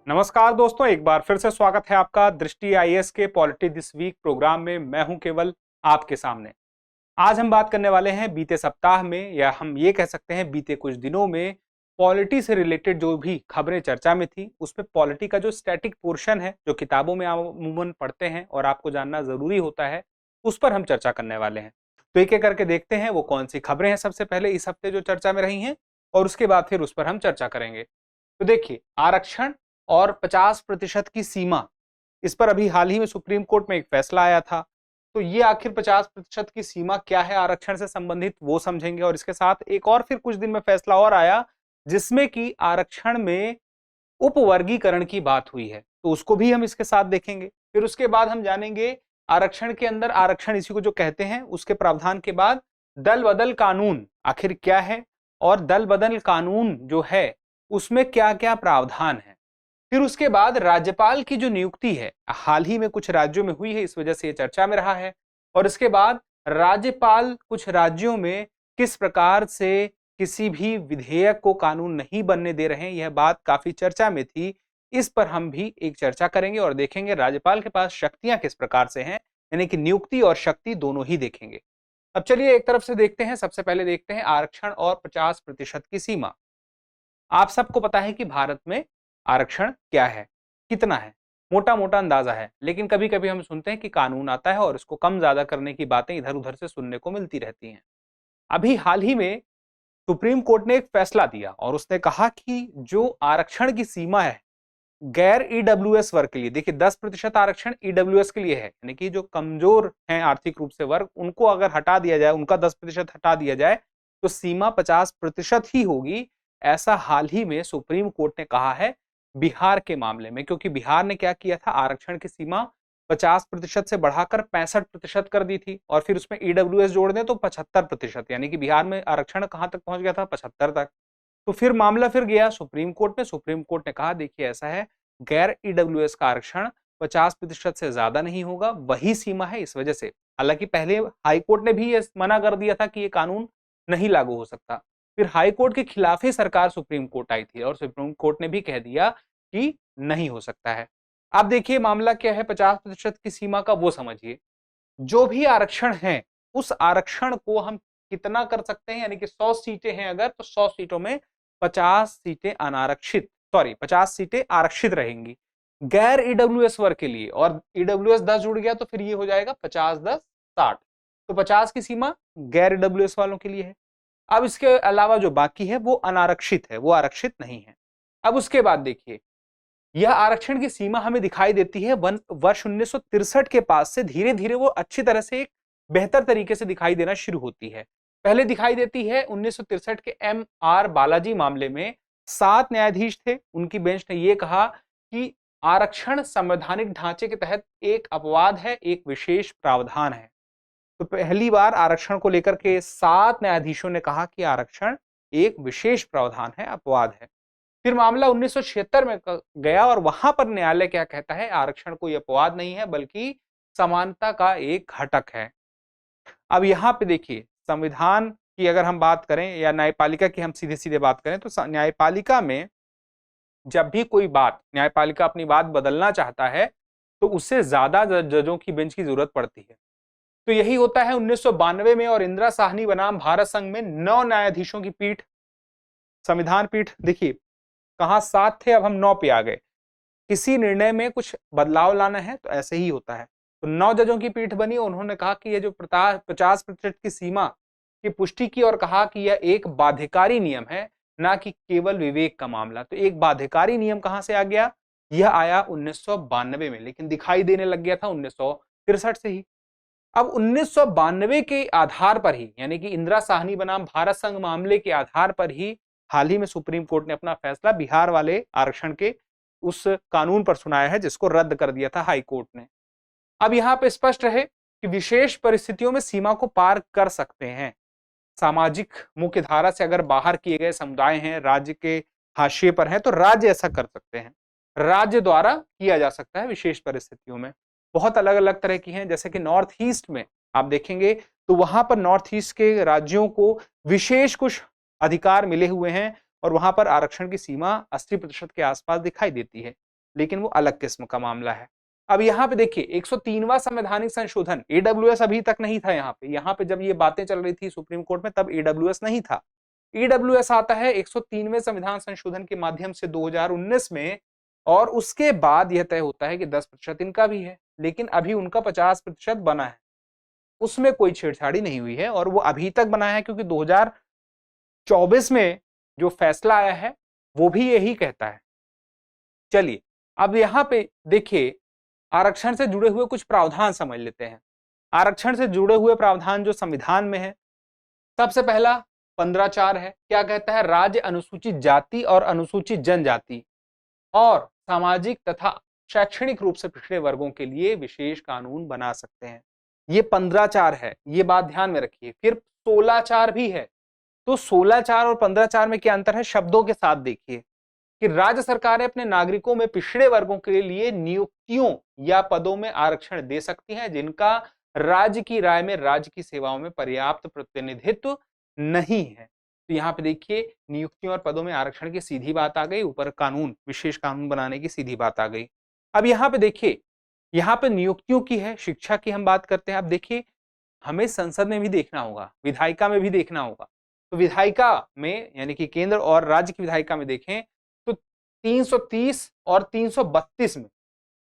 नमस्कार दोस्तों, एक बार फिर से स्वागत है आपका दृष्टि आईएएस के पॉलिटी दिस वीक प्रोग्राम में। मैं हूं केवल आपके सामने। आज हम बात करने वाले हैं बीते सप्ताह में, या हम ये कह सकते हैं बीते कुछ दिनों में पॉलिटी से रिलेटेड जो भी खबरें चर्चा में थी, उसमें पॉलिटी का जो स्टैटिक पोर्शन है, जो किताबों में अमूमन पढ़ते हैं और आपको जानना जरूरी होता है, उस पर हम चर्चा करने वाले हैं। तो एक एक करके देखते हैं वो कौन सी खबरें हैं सबसे पहले इस हफ्ते जो चर्चा में रही हैं, और उसके बाद फिर उस पर हम चर्चा करेंगे। तो देखिए, आरक्षण और 50% की सीमा, इस पर अभी हाल ही में सुप्रीम कोर्ट में एक फैसला आया था। तो ये आखिर 50% की सीमा क्या है आरक्षण से संबंधित, वो समझेंगे। और इसके साथ एक और फिर कुछ दिन में फैसला और आया, जिसमें कि आरक्षण में उपवर्गीकरण की बात हुई है, तो उसको भी हम इसके साथ देखेंगे। फिर उसके बाद हम जानेंगे आरक्षण के अंदर, आरक्षण इसी को जो कहते हैं, उसके प्रावधान के बाद दल बदल कानून आखिर क्या है, और दल बदल कानून जो है उसमें क्या क्या प्रावधान है। फिर उसके बाद राज्यपाल की जो नियुक्ति है, हाल ही में कुछ राज्यों में हुई है, इस वजह से ये चर्चा में रहा है। और इसके बाद राज्यपाल कुछ राज्यों में किस प्रकार से किसी भी विधेयक को कानून नहीं बनने दे रहे हैं, यह बात काफी चर्चा में थी। इस पर हम भी एक चर्चा करेंगे और देखेंगे राज्यपाल के पास शक्तियां किस प्रकार से हैं, यानी कि नियुक्ति और शक्ति दोनों ही देखेंगे। अब चलिए एक तरफ से देखते हैं। सबसे पहले देखते हैं आरक्षण और 50% की सीमा। आप सबको पता है कि भारत में आरक्षण क्या है, कितना है, मोटा मोटा अंदाजा है। लेकिन कभी कभी हम सुनते हैं कि कानून आता है और इसको कम ज्यादा करने की बातें इधर उधर से सुनने को मिलती रहती हैं। अभी हाल ही में सुप्रीम कोर्ट ने एक फैसला दिया और उसने कहा कि जो आरक्षण की सीमा है गैर ईडब्ल्यूएस वर्ग के लिए, देखिए 10% आरक्षण ईडब्ल्यूएस के लिए है, यानी कि जो कमजोर हैं आर्थिक रूप से वर्ग, उनको अगर हटा दिया जाए, उनका 10% हटा दिया जाए, तो सीमा 50% ही होगी। ऐसा हाल ही में सुप्रीम कोर्ट ने कहा है बिहार के मामले में, क्योंकि बिहार ने क्या किया था, आरक्षण की सीमा 50% से बढ़ाकर 65% कर दी थी, और फिर उसमें ईडब्ल्यूएस जोड़ दें तो 75%, यानी कि बिहार में आरक्षण कहां तक पहुंच गया था, 75 तक। तो फिर मामला फिर गया सुप्रीम कोर्ट में। सुप्रीम कोर्ट ने कहा देखिए ऐसा है, गैर ईडब्ल्यूएस का आरक्षण 50% से ज्यादा नहीं होगा, वही सीमा है। इस वजह से, हालांकि पहले हाई कोर्ट ने भी ये मना कर दिया था कि ये कानून नहीं लागू हो सकता, फिर हाई कोर्ट के खिलाफ ही सरकार सुप्रीम कोर्ट आई थी और सुप्रीम कोर्ट ने भी कह दिया कि नहीं हो सकता है। अब देखिए मामला क्या है 50% की सीमा का, वो समझिए। जो भी आरक्षण है, उस आरक्षण को हम कितना कर सकते हैं, यानी कि 100 सीटें हैं अगर, तो 100 सीटों में 50 सीटें अनारक्षित, सॉरी 50 सीटें आरक्षित रहेंगी गैर ईडब्ल्यूएस वर्ग के लिए। और ईडब्ल्यूएस 10 जुड़ गया तो फिर ये हो जाएगा 50 10 60। तो 50 की सीमा गैर ईडब्ल्यूएस वालों के लिए है। अब इसके अलावा जो बाकी है वो अनारक्षित है, वो आरक्षित नहीं है। अब उसके बाद देखिए, यह आरक्षण की सीमा हमें दिखाई देती है वर्ष 1963 के पास से धीरे धीरे वो अच्छी तरह से एक बेहतर तरीके से दिखाई देना शुरू होती है। पहले दिखाई देती है 1963 के M.R. बालाजी मामले में। 7 न्यायाधीश थे, उनकी बेंच ने यह कहा कि आरक्षण संवैधानिक ढांचे के तहत एक अपवाद है, एक विशेष प्रावधान है। तो पहली बार आरक्षण को लेकर के 7 न्यायाधीशों ने कहा कि आरक्षण एक विशेष प्रावधान है, अपवाद है। फिर मामला 1976 में गया और वहां पर न्यायालय क्या कहता है, आरक्षण कोई अपवाद नहीं है बल्कि समानता का एक घटक है। अब यहाँ पे देखिए, संविधान की अगर हम बात करें या न्यायपालिका की हम सीधे सीधे बात करें, तो न्यायपालिका में जब भी कोई बात, न्यायपालिका अपनी बात बदलना चाहता है, तो उससे ज्यादा जजों की बेंच की जरूरत पड़ती है। तो यही होता है 1992 में, और इंदिरा साहनी बनाम भारत संघ में 9 न्यायाधीशों की पीठ, संविधान पीठ, देखिए कहां 7 थे, अब हम 9 पे आ गए। किसी निर्णय में कुछ बदलाव लाना है तो ऐसे ही होता है। तो 9 जजों की पीठ बनी, उन्होंने कहा कि यह जो 50% की सीमा की पुष्टि की और कहा कि यह एक बाध्यकारी नियम है, ना कि केवल विवेक का मामला। तो एक बाध्यकारी नियम कहां से आ गया, यह आया 1992 में, लेकिन दिखाई देने लग गया था 1963 से ही। अब 1992 के आधार पर ही, यानी कि इंदिरा साहनी बनाम भारत संघ मामले के आधार पर ही हाल ही में सुप्रीम कोर्ट ने अपना फैसला बिहार वाले आरक्षण के उस कानून पर सुनाया है, जिसको रद्द कर दिया था हाई कोर्ट ने। अब यहाँ पे स्पष्ट है कि विशेष परिस्थितियों में सीमा को पार कर सकते हैं। सामाजिक मुख्य धारा से अगर बाहर किए गए समुदाय हैं, राज्य के हाशिए पर हैं, तो राज्य ऐसा कर सकते हैं, राज्य द्वारा किया जा सकता है विशेष परिस्थितियों में। बहुत अलग अलग तरह की हैं, जैसे कि नॉर्थ ईस्ट में आप देखेंगे तो वहां पर नॉर्थ ईस्ट के राज्यों को विशेष कुछ अधिकार मिले हुए हैं, और वहां पर आरक्षण की सीमा 80% के आसपास दिखाई देती है। लेकिन वो अलग किस्म का मामला है। अब यहाँ पे देखिए 103वां संवैधानिक संशोधन, ईडब्ल्यूएस अभी तक नहीं था यहाँ पे जब ये बातें चल रही थी सुप्रीम कोर्ट में तब ईडब्ल्यूएस नहीं था। ईडब्ल्यूएस आता है 103वें संविधान संशोधन के माध्यम से 2019 में, और उसके बाद यह तय होता है कि 10% इनका भी है, लेकिन अभी उनका 50% बना है, उसमें कोई छेड़छाड़ी नहीं हुई है और वो अभी तक बना है क्योंकि 2024 में जो फैसला आया है वो भी यही कहता है। चलिए अब यहां पे देखिए आरक्षण से जुड़े हुए कुछ प्रावधान समझ लेते हैं। आरक्षण से जुड़े हुए प्रावधान जो संविधान में है, सबसे पहला 15(4) है। क्या कहता है? राज्य अनुसूचित जाति और अनुसूचित जनजाति और सामाजिक तथा शैक्षणिक रूप से पिछड़े वर्गों के लिए विशेष कानून बना सकते हैं। ये 15(4) है, ये बात ध्यान में रखिए। फिर 16(4) भी है। तो 16(4) और 15(4) में क्या अंतर है? शब्दों के साथ देखिए कि राज्य सरकारें अपने नागरिकों में पिछड़े वर्गों के लिए नियुक्तियों या पदों में आरक्षण दे सकती हैं जिनका राज्य की राय में राज्य की सेवाओं में पर्याप्त प्रतिनिधित्व नहीं है। तो यहाँ पे देखिए नियुक्तियों और पदों में आरक्षण की सीधी बात आ गई, ऊपर कानून, विशेष कानून बनाने की सीधी बात आ गई। अब यहाँ पे देखिए, यहाँ पे नियुक्तियों की है, शिक्षा की हम बात करते हैं। अब देखिए हमें संसद में भी देखना होगा, विधायिका में भी देखना होगा। तो विधायिका में यानी कि केंद्र और राज्य की विधायिका में देखें तो 330 और 332 में,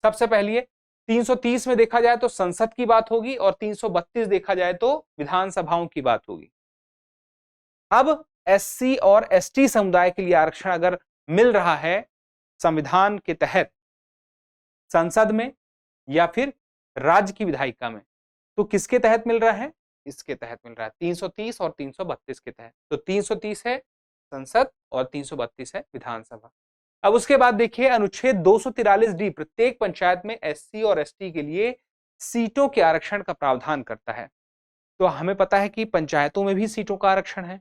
सबसे पहले 330 में देखा जाए तो संसद की बात होगी और 332 देखा जाए तो विधानसभाओं की बात होगी। अब एससी और एसटी समुदाय के लिए आरक्षण अगर मिल रहा है संविधान के तहत संसद में या फिर राज्य की विधायिका में, तो किसके तहत मिल रहा है? इसके तहत मिल रहा है, 330 और 332 के तहत। तो 330 है संसद और 332 है विधानसभा। अब उसके बाद देखिए अनुच्छेद 243D प्रत्येक पंचायत में एससी और एसटी के लिए सीटों के आरक्षण का प्रावधान करता है। तो हमें पता है कि पंचायतों में भी सीटों का आरक्षण है,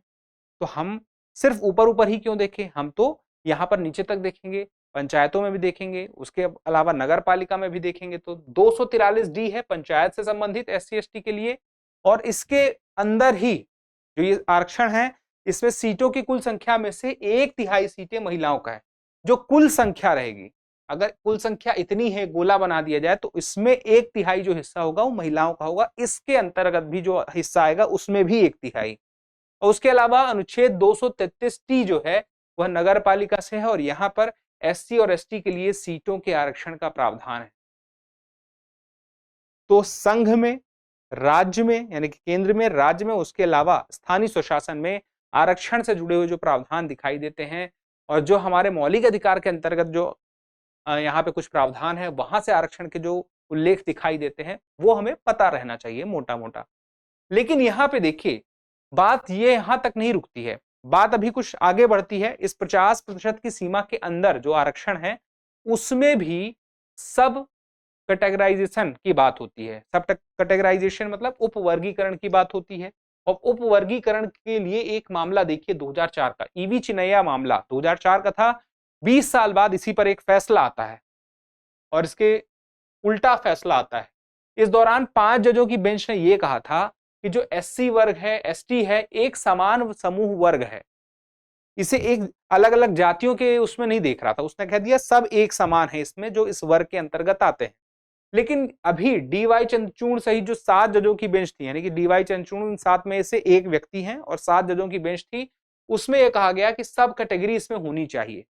तो हम सिर्फ ऊपर ऊपर ही क्यों देखें, हम तो यहाँ पर नीचे तक देखेंगे, पंचायतों में भी देखेंगे, उसके अलावा नगर पालिका में भी देखेंगे। तो 243D है पंचायत से संबंधित एससी एसटी के लिए, और इसके अंदर ही जो ये आरक्षण है इसमें सीटों की कुल संख्या में से 1/3 सीटें महिलाओं का है। जो कुल संख्या रहेगी, अगर कुल संख्या इतनी है गोला बना दिया जाए तो इसमें 1/3 जो हिस्सा होगा वो महिलाओं का होगा। इसके अंतर्गत भी जो हिस्सा आएगा उसमें भी 1/3। और उसके अलावा अनुच्छेद 233T जो है वह नगर पालिका से है और यहाँ पर एससी और एसटी के लिए सीटों के आरक्षण का प्रावधान है। तो संघ में, राज्य में यानी कि केंद्र में, राज्य में, उसके अलावा स्थानीय स्वशासन में आरक्षण से जुड़े हुए जो प्रावधान दिखाई देते हैं और जो हमारे मौलिक अधिकार के अंतर्गत जो यहाँ पे कुछ प्रावधान है वहां से आरक्षण के जो उल्लेख दिखाई देते हैं वो हमें पता रहना चाहिए मोटा मोटा। लेकिन यहाँ पे देखिए बात ये यहां तक नहीं रुकती है, बात अभी कुछ आगे बढ़ती है। इस 50% की सीमा के अंदर जो आरक्षण है उसमें भी सब कैटेगराइजेशन की बात होती है। सब कैटेगराइजेशन मतलब उपवर्गीकरण की बात होती है। और उपवर्गीकरण के लिए एक मामला देखिए 2004 का ईवी चिनैया मामला 2004 का था। 20 साल बाद इसी पर एक फैसला आता है और इसके उल्टा फैसला आता है। इस दौरान 5 जजों की बेंच ने यह कहा था कि जो एससी वर्ग है, एसटी है, एक समान समूह वर्ग है। इसे एक अलग अलग जातियों के उसमें नहीं देख रहा था, उसने कह दिया सब एक समान है इसमें जो इस वर्ग के अंतर्गत आते हैं। लेकिन अभी डीवाई चंद्रचूड़ सहित जो 7 जजों की बेंच थी, यानी कि डीवाई चंद्रचूड़ इन 7 में से एक व्यक्ति हैं और 7 जजों की बेंच थी, उसमें यह कहा गया कि सब कैटेगरी इसमें होनी चाहिए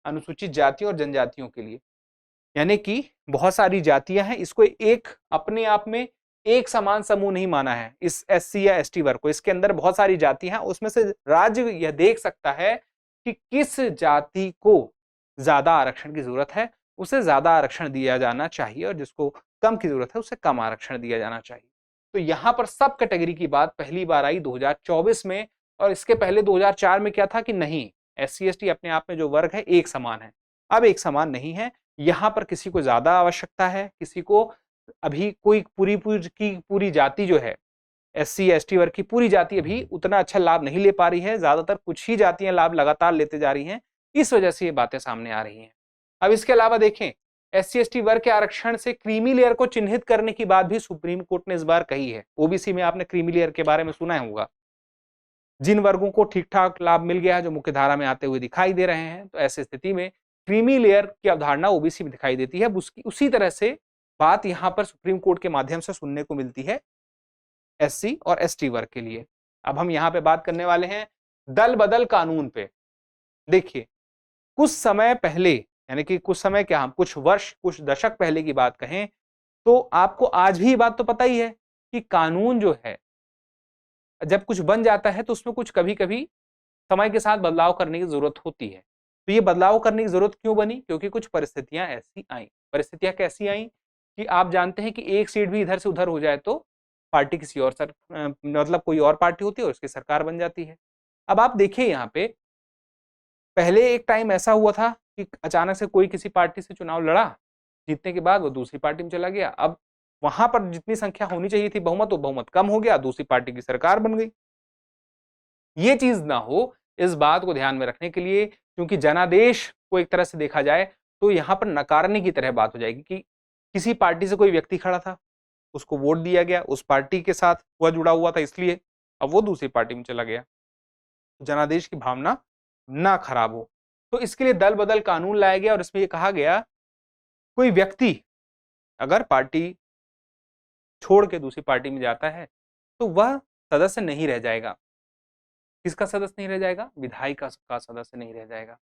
अनुसूचित जातियों और जनजातियों के लिए। यानी कि बहुत सारी जातियां हैं, इसको एक अपने आप में एक समान समूह नहीं माना है इस एससी या एसटी वर्ग को। इसके अंदर बहुत सारी जातियां हैं, उसमें से राज्य यह देख सकता है कि किस जाति को ज्यादा आरक्षण की जरूरत है, उसे ज्यादा आरक्षण दिया जाना चाहिए, और जिसको कम की जरूरत है उसे कम आरक्षण दिया जाना चाहिए। तो यहाँ पर सब कैटेगरी की बात पहली बार आई 2024 में, और इसके पहले 2004 में क्या था कि नहीं, एससी एसटी अपने आप में जो वर्ग है एक समान है। अब एक समान नहीं है, यहाँ पर किसी को ज्यादा आवश्यकता है, किसी को अभी कोई पूरी जाति जो है एससी एसटी वर्ग की पूरी जाति अभी उतना अच्छा लाभ नहीं ले पा रही है, ज्यादातर कुछ ही जातियां लाभ लगातार लेते जा रही हैं, इस वजह से ये बातें सामने आ रही हैं। अब इसके अलावा देखें एससी एसटी वर्ग के आरक्षण से क्रीमी लेयर को चिन्हित करने की बात भी सुप्रीम कोर्ट ने इस बार कही है। ओबीसी में आपने क्रीमी लेयर के बारे में सुना होगा, जिन वर्गों को ठीक ठाक लाभ मिल गया है, जो मुख्य धारा में आते हुए दिखाई दे रहे हैं, तो ऐसी स्थिति में क्रीमी लेयर की अवधारणा ओबीसी में दिखाई देती है। उसकी उसी तरह से बात यहां पर सुप्रीम कोर्ट के माध्यम से सुनने को मिलती है एससी और एसटी वर्ग के लिए। अब हम यहां पे बात करने वाले हैं दल बदल कानून पे। देखिए, कुछ समय पहले, यानी कि कुछ समय क्या, हम कुछ वर्ष, कुछ दशक पहले की बात कहें तो आपको आज भी ये बात तो पता ही है कि कानून जो है जब कुछ बन जाता है तो उसमें कुछ कभी कभी समय के साथ बदलाव करने की जरूरत होती है। तो ये बदलाव करने की जरूरत क्यों बनी? क्योंकि कुछ परिस्थितियां ऐसी आई। परिस्थितियां कैसी आई कि आप जानते हैं कि एक सीट भी इधर से उधर हो जाए तो पार्टी किसी और मतलब कोई और पार्टी होती है और उसकी सरकार बन जाती है। अब आप देखिए यहाँ पे, पहले एक टाइम ऐसा हुआ था कि अचानक से कोई किसी पार्टी से चुनाव लड़ा, जीतने के बाद वो दूसरी पार्टी में चला गया। अब वहां पर जितनी संख्या होनी चाहिए थी बहुमत, वो बहुमत कम हो गया, दूसरी पार्टी की सरकार बन गई। ये चीज ना हो, इस बात को ध्यान में रखने के लिए, क्योंकि जनादेश को एक तरह से देखा जाए तो यहां पर नकारने की तरह बात हो जाएगी कि किसी पार्टी से कोई व्यक्ति खड़ा था, उसको वोट दिया गया, उस पार्टी के साथ वह जुड़ा हुआ था, इसलिए अब वो दूसरी पार्टी में चला गया, जनादेश की भावना ना खराब हो। तो इसके लिए दल बदल कानून लाया गया और इसमें यह कहा गया कोई व्यक्ति अगर पार्टी छोड़ के दूसरी पार्टी में जाता है तो वह सदस्य नहीं रह जाएगा। किसका सदस्य नहीं रह जाएगा? विधायिका का सदस्य नहीं रह जाएगा।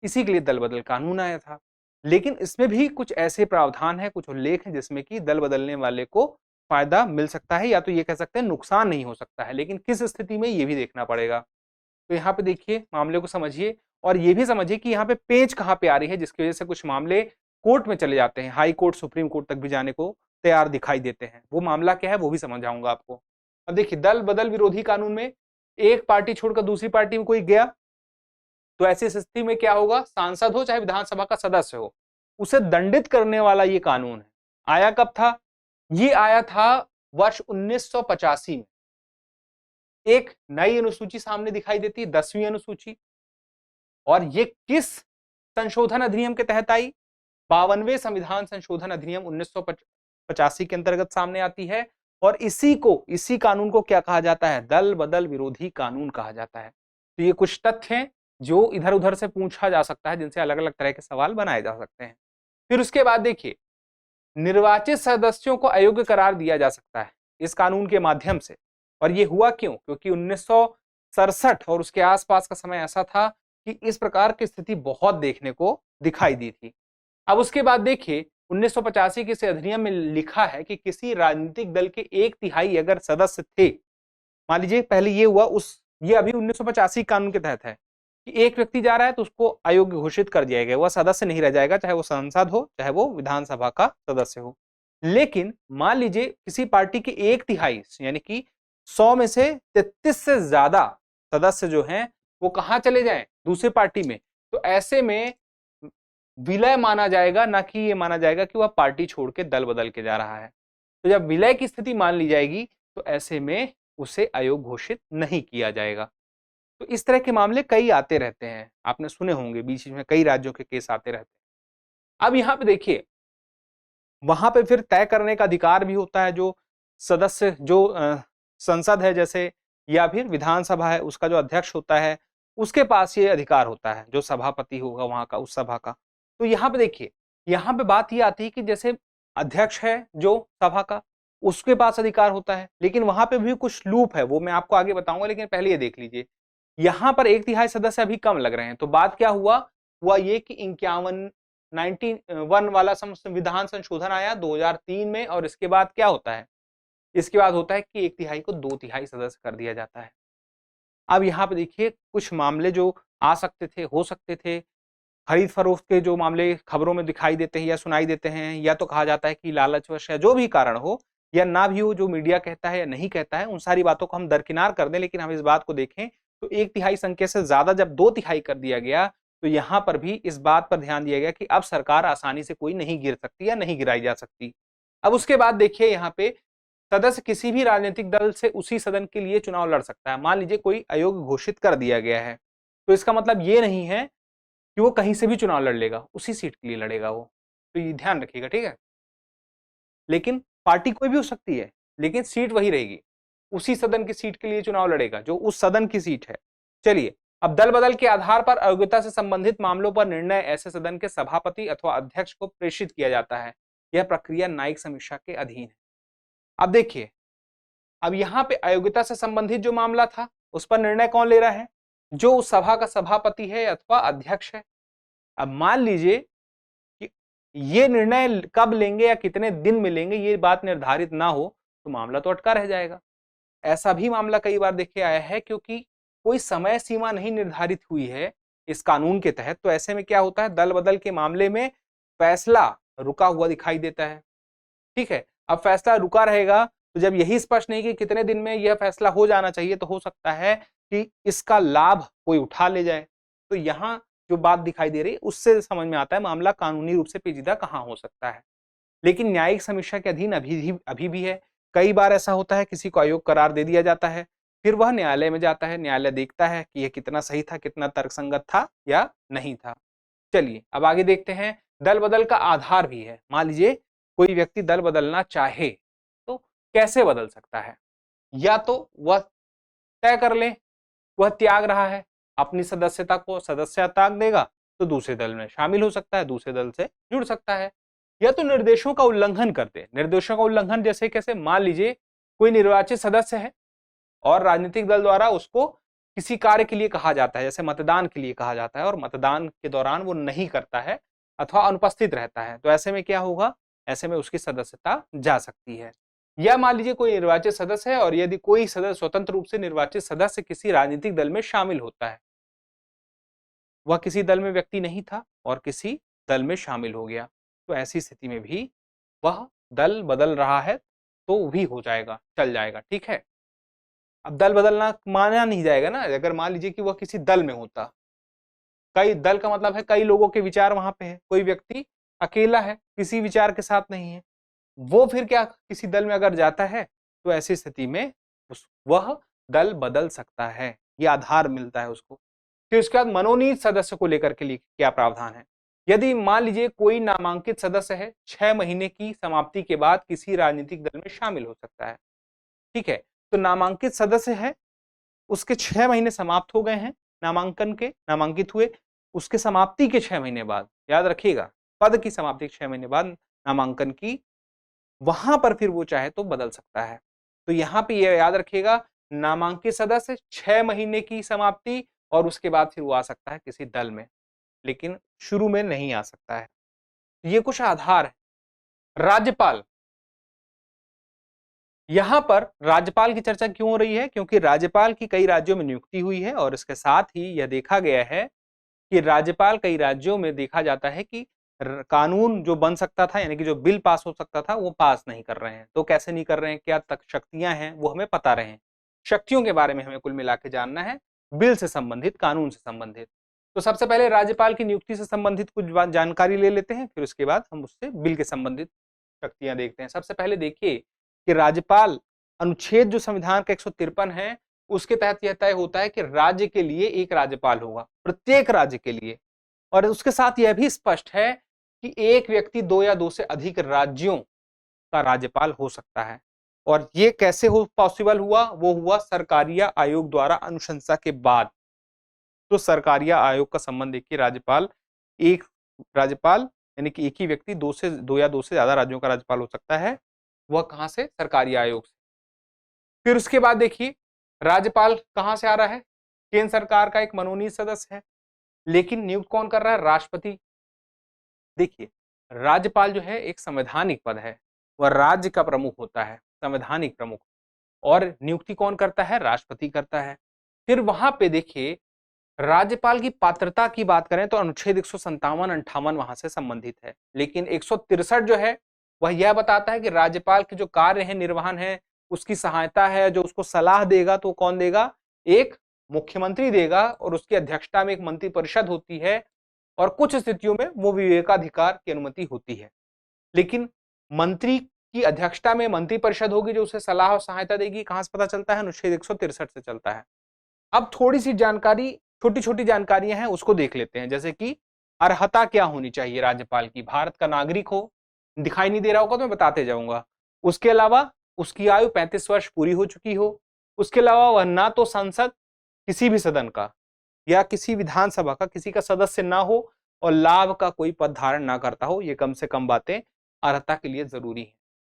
इसी के लिए दल बदल कानून आया था। लेकिन इसमें भी कुछ ऐसे प्रावधान है, कुछ उल्लेख है जिसमें कि दल बदलने वाले को फायदा मिल सकता है, या तो ये कह सकते हैं नुकसान नहीं हो सकता है। लेकिन किस स्थिति में, ये भी देखना पड़ेगा। तो यहाँ पे देखिए, मामले को समझिए और ये भी समझिए कि यहाँ पे पेंच कहाँ पे आ रही है, जिसकी वजह से कुछ मामले कोर्ट में चले जाते हैं, हाई कोर्ट, सुप्रीम कोर्ट तक भी जाने को तैयार दिखाई देते हैं। वो मामला क्या है वो भी समझाऊंगा आपको। अब देखिए, दल बदल विरोधी कानून में एक पार्टी छोड़कर दूसरी पार्टी में कोई गया तो ऐसी स्थिति में क्या होगा? सांसद हो चाहे विधानसभा का सदस्य हो, उसे दंडित करने वाला ये कानून है। आया कब था? ये आया था वर्ष 1985 में। एक नई अनुसूची सामने दिखाई देती है, 10वीं अनुसूची। और ये किस संशोधन अधिनियम के तहत आई? 52वें संविधान संशोधन अधिनियम 1985 के अंतर्गत सामने आती है। और इसी कानून को क्या कहा जाता है? दल बदल विरोधी कानून कहा जाता है। तो ये कुछ तथ्य हैं जो इधर उधर से पूछा जा सकता है, जिनसे अलग अलग तरह के सवाल बनाए जा सकते हैं। फिर उसके बाद देखिए, निर्वाचित सदस्यों को अयोग्य करार दिया जा सकता है इस कानून के माध्यम से। और ये हुआ क्यों? क्योंकि 1967 और उसके आसपास का समय ऐसा था कि इस प्रकार की स्थिति बहुत देखने को दिखाई दी थी। अब उसके बाद देखिए, 1985 के इस अधिनियम में लिखा है कि किसी राजनीतिक दल के 1/3 अगर सदस्य थे, मान लीजिए पहले ये हुआ, ये अभी 1985 कानून के तहत है कि एक व्यक्ति जा रहा है तो उसको अयोग्य घोषित कर दिया गया, वह सदस्य नहीं रह जाएगा, चाहे वो सांसद हो चाहे वो विधानसभा का सदस्य हो। लेकिन मान लीजिए किसी पार्टी के 1/3 यानी कि 100 में से 33 से ज्यादा सदस्य जो हैं वो कहां चले जाएं? दूसरी पार्टी में। तो ऐसे में विलय माना जाएगा, ना कि ये माना जाएगा कि वह पार्टी छोड़ के दल बदल के जा रहा है। तो जब विलय की स्थिति मान ली जाएगी तो ऐसे में उसे अयोग्य घोषित नहीं किया जाएगा। तो इस तरह के मामले कई आते रहते हैं, आपने सुने होंगे, बीच में कई राज्यों के केस आते रहते हैं। अब यहाँ पे देखिए, वहां पे फिर तय करने का अधिकार भी होता है, जो सदस्य, जो संसद है जैसे, या फिर विधानसभा है, उसका जो अध्यक्ष होता है उसके पास ये अधिकार होता है, जो सभापति होगा वहां का, उस सभा का। तो यहाँ पे देखिए, यहाँ पे बात ये आती है कि जैसे अध्यक्ष है जो सभा का, उसके पास अधिकार होता है, लेकिन वहां पे भी कुछ लूप है, वो मैं आपको आगे बताऊंगा। लेकिन पहले ये देख लीजिए, यहाँ पर 1/3 सदस्य अभी कम लग रहे हैं। तो बात क्या हुआ ये कि 91 वाला संविधान संशोधन आया 2003 में, और इसके बाद क्या होता है? इसके बाद होता है कि 1/3 को 2/3 सदस्य कर दिया जाता है। अब यहाँ पे देखिए, कुछ मामले जो आ सकते थे, हो सकते थे, खरीद फरोख्त के जो मामले खबरों में दिखाई देते हैं या सुनाई देते हैं, या तो कहा जाता है कि लालचवश है, जो भी कारण हो या ना भी हो, जो मीडिया कहता है या नहीं कहता है, उन सारी बातों को हम दरकिनार कर दें। लेकिन हम इस बात को देखें तो 1/3 संख्या से ज्यादा जब 2/3 कर दिया गया, तो यहाँ पर भी इस बात पर ध्यान दिया गया कि अब सरकार आसानी से कोई नहीं गिर सकती या नहीं गिराई जा सकती। अब उसके बाद देखिए, यहाँ पे सदस्य किसी भी राजनीतिक दल से उसी सदन के लिए चुनाव लड़ सकता है। मान लीजिए कोई अयोग्य घोषित कर दिया गया है, तो इसका मतलब ये नहीं है कि वो कहीं से भी चुनाव लड़ लेगा, उसी सीट के लिए लड़ेगा वो। तो ये ध्यान रखिएगा, ठीक है। लेकिन पार्टी कोई भी हो सकती है, लेकिन सीट वही रहेगी, उसी सदन की सीट के लिए चुनाव लड़ेगा जो उस सदन की सीट है। चलिए, अब दल बदल के आधार पर अयोग्यता से संबंधित मामलों पर निर्णय ऐसे सदन के सभापति अथवा अध्यक्ष को प्रेषित किया जाता है। यह प्रक्रिया न्यायिक समीक्षा के अधीन है। अब देखिए, अब यहाँ पे अयोग्यता से संबंधित जो मामला था उस पर निर्णय कौन ले रहा है? जो उस सभा का सभापति है अथवा अध्यक्ष है। अब मान लीजिए कि ये निर्णय कब लेंगे या कितने दिन में लेंगे ये बात निर्धारित ना हो तो मामला तो अटका रह जाएगा। ऐसा भी मामला कई बार देखे आया है, क्योंकि कोई समय सीमा नहीं निर्धारित हुई है इस कानून के तहत, तो ऐसे में क्या होता है, दल बदल के मामले में फैसला रुका हुआ दिखाई देता है। ठीक है, अब फैसला रुका रहेगा तो जब यही स्पष्ट नहीं कि कितने दिन में यह फैसला हो जाना चाहिए, तो हो सकता है कि इसका लाभ कोई उठा ले जाए। तो यहाँ जो बात दिखाई दे रही उससे समझ में आता है मामला कानूनी रूप से पेचीदा कहाँ हो सकता है। लेकिन न्यायिक समीक्षा के अधीन अभी भी है। कई बार ऐसा होता है किसी को अयोग्य करार दे दिया जाता है, फिर वह न्यायालय में जाता है, न्यायालय देखता है कि यह कितना सही था, कितना तर्कसंगत था या नहीं था। चलिए अब आगे देखते हैं, दल बदल का आधार भी है। मान लीजिए कोई व्यक्ति दल बदलना चाहे तो कैसे बदल सकता है? या तो वह तय कर ले वह त्याग रहा है, अपनी सदस्यता को सदस्य त्याग देगा तो दूसरे दल में शामिल हो सकता है, दूसरे दल से जुड़ सकता है। या तो निर्देशों का उल्लंघन करते, निर्देशों का उल्लंघन जैसे कैसे? मान लीजिए कोई निर्वाचित सदस्य है और राजनीतिक दल द्वारा उसको किसी कार्य के लिए कहा जाता है, जैसे मतदान के लिए कहा जाता है, और मतदान के दौरान वो नहीं करता है अथवा अनुपस्थित रहता है, तो ऐसे में क्या होगा? ऐसे में उसकी सदस्यता जा सकती है। या मान लीजिए कोई निर्वाचित सदस्य है और यदि कोई सदस्य स्वतंत्र रूप से निर्वाचित सदस्य किसी राजनीतिक दल में शामिल होता है, वह किसी दल में व्यक्ति नहीं था और किसी दल में शामिल हो गया, तो ऐसी स्थिति में भी वह दल बदल रहा है तो भी हो जाएगा, चल जाएगा। ठीक है, अब दल बदलना माना नहीं जाएगा ना, अगर मान लीजिए कि वह किसी दल में होता। कई दल का मतलब है कई लोगों के विचार वहां पे है, कोई व्यक्ति अकेला है, किसी विचार के साथ नहीं है, वो फिर क्या किसी दल में अगर जाता है तो ऐसी स्थिति में वह दल बदल सकता है, ये आधार मिलता है उसको। फिर उसके बाद मनोनीत सदस्य को लेकर के लिए क्या प्रावधान है? यदि मान लीजिए कोई नामांकित सदस्य है, 6 महीने की समाप्ति के बाद किसी राजनीतिक दल में शामिल हो सकता है। ठीक है, तो नामांकित सदस्य है, उसके 6 महीने समाप्त हो गए हैं, नामांकन के नामांकित हुए, उसके समाप्ति के 6 महीने बाद, याद रखिएगा, पद की समाप्ति के 6 महीने बाद नामांकन की, वहां पर फिर वो चाहे तो बदल सकता है। तो यहां पे ये याद रखिएगा, नामांकित सदस्य 6 महीने की समाप्ति और उसके बाद फिर वो आ सकता है किसी दल में, लेकिन शुरू में नहीं आ सकता है। ये कुछ आधार है। राज्यपाल, यहां पर राज्यपाल की चर्चा क्यों हो रही है? क्योंकि राज्यपाल की कई राज्यों में नियुक्ति हुई है और इसके साथ ही यह देखा गया है कि राज्यपाल कई राज्यों में देखा जाता है कि कानून जो बन सकता था, यानी कि जो बिल पास हो सकता था, वो पास नहीं कर रहे हैं। तो कैसे नहीं कर रहे हैं, क्या तक शक्तियां हैं वो हमें पता रहे। शक्तियों के बारे में हमें कुल मिला के जानना है, बिल से संबंधित, कानून से संबंधित। तो सबसे पहले राज्यपाल की नियुक्ति से संबंधित कुछ जानकारी ले लेते हैं, फिर उसके बाद हम उससे बिल के संबंधित शक्तियां देखते हैं। सबसे पहले देखिए कि राज्यपाल, अनुच्छेद जो संविधान का 153 है उसके तहत यह तय होता है कि राज्य के लिए एक राज्यपाल होगा, प्रत्येक राज्य के लिए। और उसके साथ यह भी स्पष्ट है कि एक व्यक्ति 2 या 2 से अधिक राज्यों का राज्यपाल हो सकता है। और ये कैसे हो पॉसिबल हुआ? वो हुआ सरकारिया आयोग द्वारा अनुशंसा के बाद। तो सरकारिया आयोग का संबंध देखिए, राज्यपाल यानी कि एक ही व्यक्ति 2 या 2 से ज्यादा राज्यों का राज्यपाल हो सकता है, वह कहां से? सरकारी आयोग से। फिर उसके बाद देखिए राज्यपाल कहां से आ रहा है? केंद्र सरकार का एक मनोनीत सदस्य है, लेकिन नियुक्त कौन कर रहा है? राष्ट्रपति। देखिए राज्यपाल जो है एक संवैधानिक पद है, वह राज्य का प्रमुख होता है, संवैधानिक प्रमुख, और नियुक्ति कौन करता है? राष्ट्रपति करता है। फिर वहां पे देखिए राज्यपाल की पात्रता की बात करें तो अनुच्छेद 157-58 वहां से संबंधित है, लेकिन 163 जो है वह यह बताता है कि राज्यपाल के जो कार्य है, निर्वहन है, उसकी सहायता है, जो उसको सलाह देगा तो कौन देगा? एक मुख्यमंत्री देगा, और उसकी अध्यक्षता में एक मंत्रिपरिषद होती है, और कुछ स्थितियों में वो विवेकाधिकार की अनुमति होती है। लेकिन मंत्री की अध्यक्षता में मंत्रिपरिषद होगी जो उसे सलाह और सहायता देगी। कहां से पता चलता है? अनुच्छेद 163 से चलता है। अब थोड़ी सी जानकारी, छोटी छोटी जानकारियां हैं, उसको देख लेते हैं। जैसे कि अर्हता क्या होनी चाहिए राज्यपाल की? भारत का नागरिक हो, दिखाई नहीं दे रहा होगा तो मैं बताते जाऊंगा। उसके अलावा उसकी आयु 35 वर्ष पूरी हो चुकी हो। उसके अलावा वह ना तो संसद, किसी भी सदन का, या किसी विधानसभा का किसी का सदस्य ना हो और लाभ का कोई पद धारण ना करता हो, ये कम से कम बातें अर्हता के लिए जरूरी है।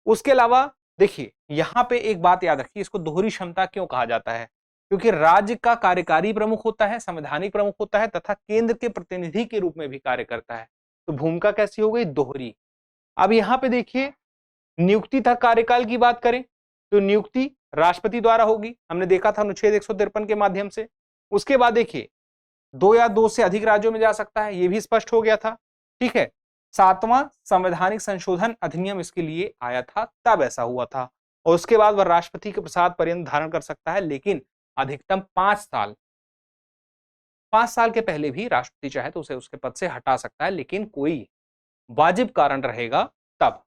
उसके अलावा देखिए यहाँ पे एक बात याद रखिए, इसको दोहरी क्षमता क्यों कहा जाता है, क्योंकि राज्य का कार्यकारी प्रमुख होता है, संवैधानिक प्रमुख होता है तथा केंद्र के प्रतिनिधि के रूप में भी कार्य करता है। तो भूमिका कैसी हो गई, दोहरी। अब यहाँ पे देखिए नियुक्ति तथा कार्यकाल की बात करें तो नियुक्ति राष्ट्रपति द्वारा होगी, हमने देखा था अनुच्छेद 153 के माध्यम से। उसके बाद देखिए 2 या 2 से अधिक राज्यों में जा सकता है, ये भी स्पष्ट हो गया था। ठीक है, 7वां संवैधानिक संशोधन अधिनियम इसके लिए आया था, तब ऐसा हुआ था। और उसके बाद वह राष्ट्रपति के प्रसाद पर्यंत धारण कर सकता है, लेकिन अधिकतम 5 साल। 5 साल के पहले भी राष्ट्रपति चाहे तो उसे उसके पद से हटा सकता है, लेकिन कोई वाजिब कारण रहेगा तब।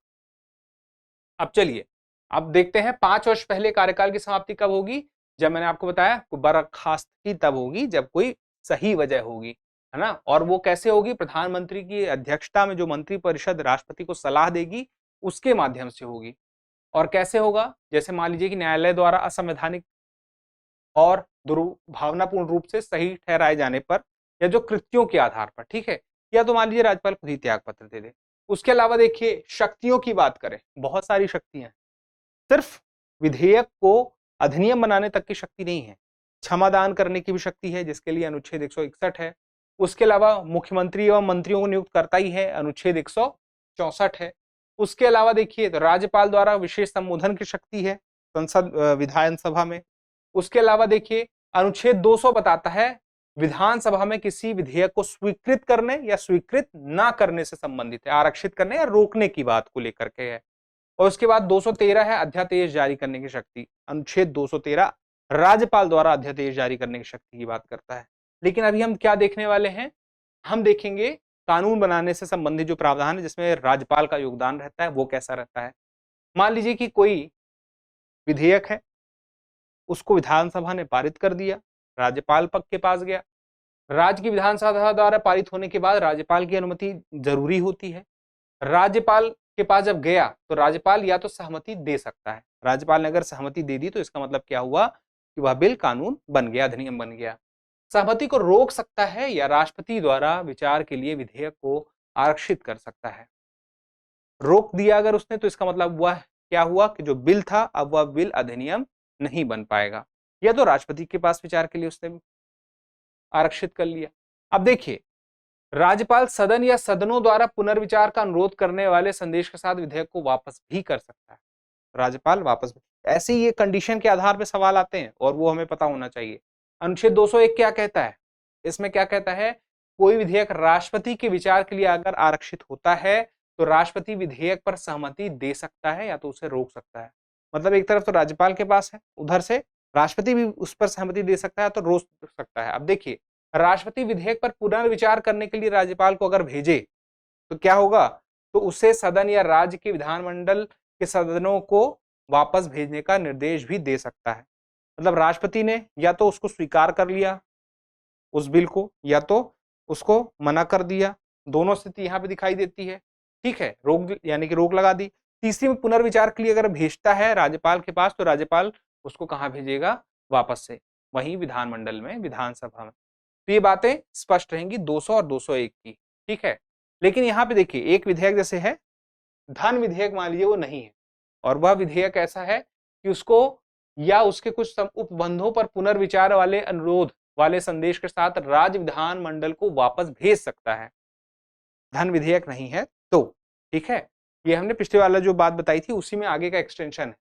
अब चलिए अब देखते हैं 5 वर्ष पहले कार्यकाल की समाप्ति कब होगी। जब मैंने आपको बताया बर्खास्तगी तब होगी जब कोई सही वजह होगी, है ना। और वो कैसे होगी, प्रधानमंत्री की अध्यक्षता में जो मंत्रिपरिषद राष्ट्रपति को सलाह देगी उसके माध्यम से होगी। और कैसे होगा, जैसे मान लीजिए कि न्यायालय द्वारा असंवैधानिक और दुर्भावनापूर्ण रूप से सही ठहराए जाने पर या जो कृत्यों के आधार पर, ठीक है, या तो मान लीजिए राज्यपाल खुद ही त्याग पत्र दे दे। उसके अलावा देखिए शक्तियों की बात करें, बहुत सारी शक्तियां, सिर्फ विधेयक को अधिनियम बनाने तक की शक्ति नहीं है, क्षमादान करने की भी शक्ति है जिसके लिए अनुच्छेद 161 है। उसके अलावा मुख्यमंत्री एवं मंत्रियों को नियुक्त करता ही है, अनुच्छेद 164 है। उसके अलावा देखिए तो राज्यपाल द्वारा विशेष संबोधन की शक्ति है संसद विधानसभा में। उसके अलावा देखिए अनुच्छेद 200 बताता है विधानसभा में किसी विधेयक को स्वीकृत करने या स्वीकृत ना करने से संबंधित है, आरक्षित करने या रोकने की बात को लेकर के है। और उसके बाद 213 है अध्यादेश जारी करने की शक्ति, अनुच्छेद 213 राज्यपाल द्वारा अध्यादेश जारी करने की शक्ति की बात करता है। लेकिन अभी हम क्या देखने वाले हैं, हम देखेंगे कानून बनाने से संबंधित जो प्रावधान है जिसमें राज्यपाल का योगदान रहता है वो कैसा रहता है। मान लीजिए कि कोई विधेयक है, उसको विधानसभा ने पारित कर दिया, राज्यपाल पद के पास गया, राज्य की विधानसभा द्वारा पारित होने के बाद राज्यपाल की अनुमति जरूरी होती है। राज्यपाल के पास जब गया तो राज्यपाल या तो सहमति दे सकता है, राज्यपाल ने अगर सहमति दे दी तो इसका मतलब क्या हुआ कि वह बिल कानून बन गया, अधिनियम बन गया। सहमति को रोक सकता है या राष्ट्रपति द्वारा विचार के लिए विधेयक को आरक्षित कर सकता है। रोक दिया अगर उसने तो इसका मतलब वह क्या हुआ कि जो बिल था अब वह बिल अधिनियम नहीं बन पाएगा, या तो राष्ट्रपति के पास विचार के लिए उसने आरक्षित कर लिया। अब देखिए राज्यपाल सदन या सदनों द्वारा पुनर्विचार का अनुरोध करने वाले संदेश के साथ विधेयक को वापस भी कर सकता है, राज्यपाल वापस भी। ऐसे ये कंडीशन के आधार पर सवाल आते हैं और वो हमें पता होना चाहिए। अनुच्छेद 201 क्या कहता है, इसमें क्या कहता है, कोई विधेयक राष्ट्रपति के विचार के लिए अगर आरक्षित होता है तो राष्ट्रपति विधेयक पर सहमति दे सकता है या तो उसे रोक सकता है। मतलब एक तरफ तो राज्यपाल के पास है, उधर से राष्ट्रपति भी उस पर सहमति दे सकता है तो रोक सकता है। अब देखिए राष्ट्रपति विधेयक पर पुनर्विचार करने के लिए राज्यपाल को अगर भेजे तो क्या होगा, तो उसे सदन या राज्य के विधानमंडल के सदनों को वापस भेजने का निर्देश भी दे सकता है। मतलब राष्ट्रपति ने या तो उसको स्वीकार कर लिया उस बिल को या तो उसको मना कर दिया, दोनों स्थिति यहाँ पे दिखाई देती है। ठीक है, रोक यानी कि रोक लगा दी। तीसरी में पुनर्विचार के लिए अगर भेजता है राज्यपाल के पास तो राज्यपाल उसको कहाँ भेजेगा, वापस से वहीं विधानमंडल में, विधानसभा में। तो ये बातें स्पष्ट रहेंगी 200 और 201 की। ठीक है, लेकिन यहाँ पे देखिए एक विधेयक जैसे है धन विधेयक, मान लीजिए वो नहीं है और वह विधेयक ऐसा है कि उसको या उसके कुछ उपबंधों पर पुनर्विचार वाले अनुरोध वाले संदेश के साथ राज्य विधानमंडल को वापस भेज सकता है, धन विधेयक नहीं है तो। ठीक है, ये हमने पिछले वाला जो बात बताई थी उसी में आगे का एक्सटेंशन है।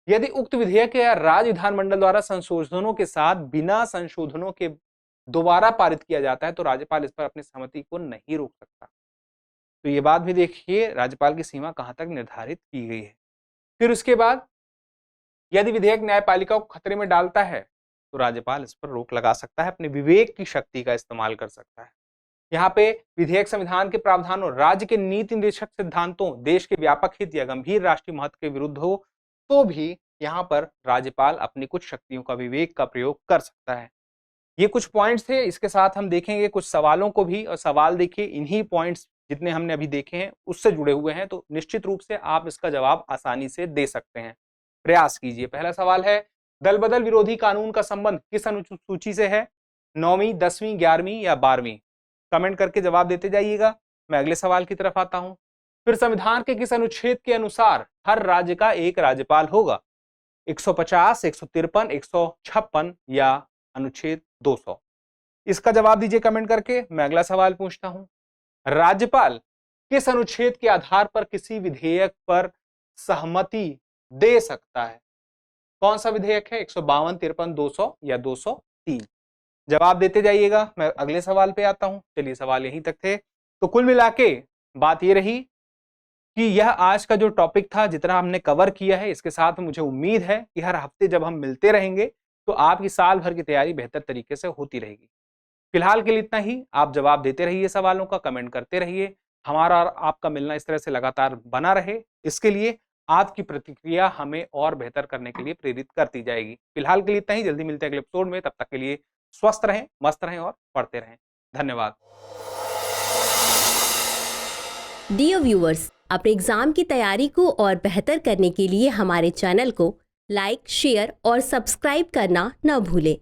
यदि उक्त विधेयक या राज्य विधानमंडल द्वारा संशोधनों के साथ बिना संशोधनों के दोबारा पारित किया जाता है तो राज्यपाल इस पर अपनी सहमति को नहीं रोक सकता। तो ये बात भी देखिए राज्यपाल की सीमा कहां तक निर्धारित की गई है। फिर उसके बाद यदि विधेयक न्यायपालिका को खतरे में डालता है तो राज्यपाल इस पर रोक लगा सकता है, अपने विवेक की शक्ति का इस्तेमाल कर सकता है। यहाँ पे विधेयक संविधान के प्रावधानों, राज्य के नीति निर्देशक सिद्धांतों, देश के व्यापक हित या गंभीर राष्ट्रीय महत्व के विरुद्ध हो तो भी यहाँ पर राज्यपाल अपनी कुछ शक्तियों का, विवेक का प्रयोग कर सकता है। ये कुछ पॉइंट्स थे, इसके साथ हम देखेंगे कुछ सवालों को भी। और सवाल देखिए इन्हीं पॉइंट्स जितने हमने अभी देखे हैं उससे जुड़े हुए हैं, तो निश्चित रूप से आप इसका जवाब आसानी से दे सकते हैं। प्रयास कीजिए। पहला सवाल है दल बदल विरोधी कानून का संबंध किस अनुसूची से है, 9वीं, 10वीं, 11वीं या 12वीं? कमेंट करके जवाब देते जाइएगा। मैं अगले सवाल की तरफ आता हूं। फिर संविधान के किस अनुच्छेद के अनुसार हर राज्य का एक राज्यपाल होगा? 150, 153, 156 या अनुच्छेद 200? इसका जवाब दीजिए कमेंट करके। मैं अगला सवाल पूछता हूं। राज्यपाल किस अनुच्छेद के आधार पर किसी विधेयक पर सहमति दे सकता है? कौन सा विधेयक है? 152, 53, 200 या 203? जवाब देते जाइएगा। मैं अगले सवाल पे आता हूं। चलिए, सवाल यहीं तक थे। तो कुल मिला के बात ये रही कि यह आज का जो टॉपिक था, जितना हमने कवर किया है, इसके साथ मुझे उम्मीद है कि हर हफ्ते जब हम मिलते रहेंगे तो आपकी साल भर की तैयारी बेहतर तरीके से होती रहेगी। फिलहाल के लिए इतना ही। आप जवाब देते रहिए सवालों का, कमेंट करते रहिए। हमारा और आपका मिलना इस तरह से लगातार बना रहे, इसके लिए आपकी प्रतिक्रिया हमें और बेहतर करने के लिए प्रेरित करती जाएगी। फिलहाल के लिए इतना ही। जल्दी मिलते हैं अगले एपिसोड में। तब तक के लिए स्वस्थ रहें, मस्त रहें और पढ़ते रहें। धन्यवाद। डियर व्यूअर्स, अपने एग्जाम की तैयारी को और बेहतर करने के लिए हमारे चैनल को लाइक, शेयर और सब्सक्राइब करना न भूलें।